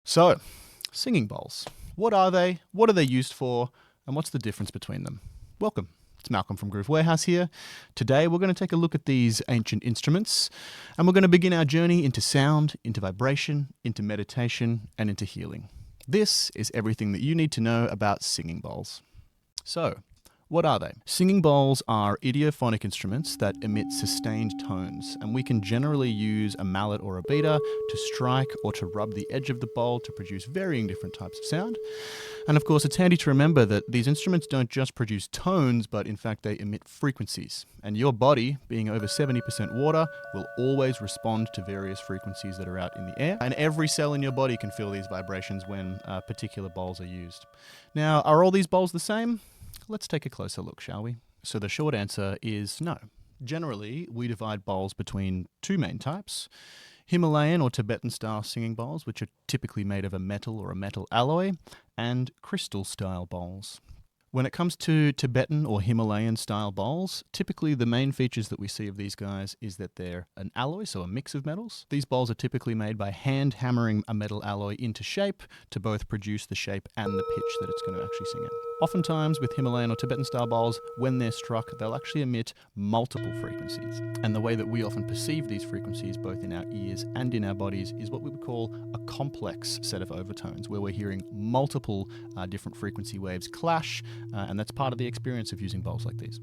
So, singing bowls. What are they? What are they used for? And what's the difference between them? Welcome. It's Malcolm from Groove Warehouse here. Today we're going to take a look at these ancient instruments and we're going to begin our journey into sound, into vibration, into meditation, and into healing. This is everything that you need to know about singing bowls. So, what are they? Singing bowls are idiophonic instruments that emit sustained tones, and we can generally use a mallet or a beater to strike or to rub the edge of the bowl to produce varying different types of sound. And of course, it's handy to remember that these instruments don't just produce tones, but in fact they emit frequencies. And your body, being over 70% water, will always respond to various frequencies that are out in the air. And every cell in your body can feel these vibrations when particular bowls are used. Now, are all these bowls the same? Let's take a closer look, shall we? So the short answer is no. Generally, we divide bowls between two main types: Himalayan or Tibetan style singing bowls, which are typically made of a metal or a metal alloy, and crystal style bowls. When it comes to Tibetan or Himalayan style bowls, typically the main features that we see of these guys is that they're an alloy, so a mix of metals. These bowls are typically made by hand hammering a metal alloy into shape to both produce the shape and the pitch that it's going to actually sing in. Oftentimes with Himalayan or Tibetan style bowls, when they're struck, they'll actually emit multiple frequencies. And the way that we often perceive these frequencies, both in our ears and in our bodies, is what we would call a complex set of overtones, where we're hearing multiple different frequency waves clash, and that's part of the experience of using bowls like these.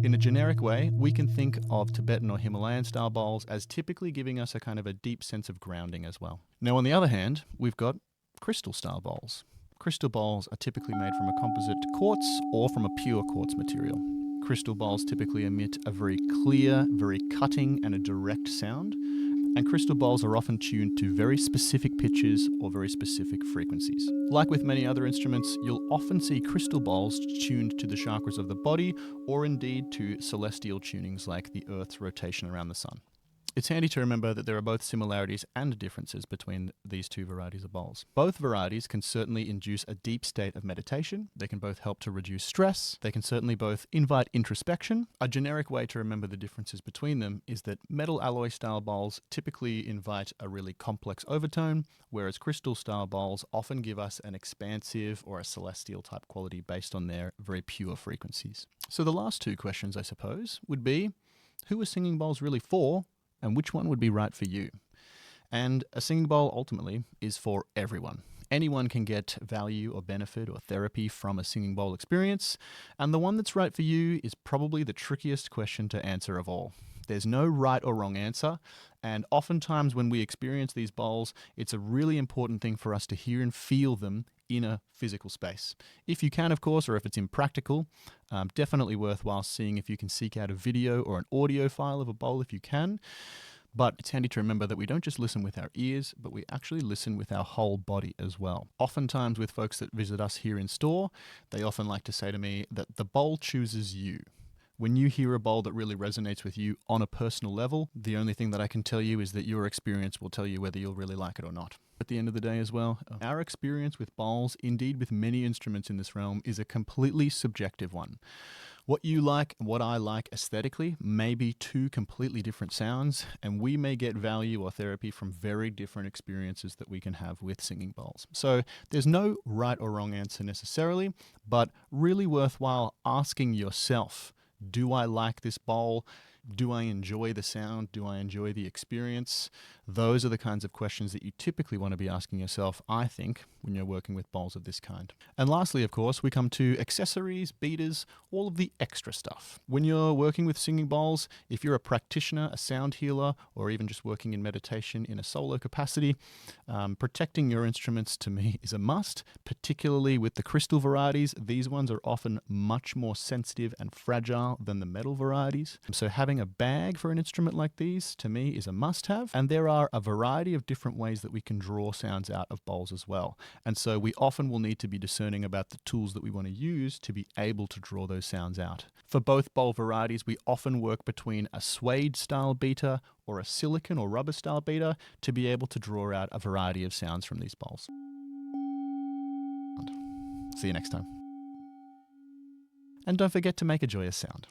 In a generic way, we can think of Tibetan or Himalayan style bowls as typically giving us a kind of a deep sense of grounding as well. Now, on the other hand, we've got crystal style bowls. Crystal bowls are typically made from a composite quartz or from a pure quartz material. Crystal bowls typically emit a very clear, very cutting, and a direct sound. And crystal bowls are often tuned to very specific pitches or very specific frequencies. Like with many other instruments, you'll often see crystal bowls tuned to the chakras of the body, or indeed to celestial tunings like the Earth's rotation around the sun. It's handy to remember that there are both similarities and differences between these two varieties of bowls. Both varieties can certainly induce a deep state of meditation. They can both help to reduce stress. They can certainly both invite introspection. A generic way to remember the differences between them is that metal alloy style bowls typically invite a really complex overtone, whereas crystal style bowls often give us an expansive or a celestial type quality based on their very pure frequencies. So the last two questions, I suppose, would be, who are singing bowls really for? And which one would be right for you? And a singing bowl ultimately is for everyone. Anyone can get value or benefit or therapy from a singing bowl experience, and the one that's right for you is probably the trickiest question to answer of all. There's no right or wrong answer, and oftentimes when we experience these bowls, it's a really important thing for us to hear and feel them in a physical space. If you can, of course, or if it's impractical, definitely worthwhile seeing if you can seek out a video or an audio file of a bowl if you can. But it's handy to remember that we don't just listen with our ears, but we actually listen with our whole body as well. Oftentimes with folks that visit us here in store, they often like to say to me that the bowl chooses you. When you hear a bowl that really resonates with you on a personal level, the only thing that I can tell you is that your experience will tell you whether you'll really like it or not. At the end of the day as well, our experience with bowls, indeed with many instruments in this realm, is a completely subjective one. What you like and what I like aesthetically may be two completely different sounds, and we may get value or therapy from very different experiences that we can have with singing bowls. So there's no right or wrong answer necessarily, but really worthwhile asking yourself, do I like this bowl? Do I enjoy the sound? Do I enjoy the experience? Those are the kinds of questions that you typically want to be asking yourself, I think, when you're working with bowls of this kind. And lastly, of course, we come to accessories, beaters, all of the extra stuff. When you're working with singing bowls, if you're a practitioner, a sound healer, or even just working in meditation in a solo capacity, protecting your instruments to me is a must, particularly with the crystal varieties. These ones are often much more sensitive and fragile than the metal varieties. So having a bag for an instrument like these, to me, is a must-have. And there are a variety of different ways that we can draw sounds out of bowls as well. And so we often will need to be discerning about the tools that we want to use to be able to draw those sounds out. For both bowl varieties, we often work between a suede style beater or a silicon or rubber style beater to be able to draw out a variety of sounds from these bowls. See you next time. And don't forget to make a joyous sound.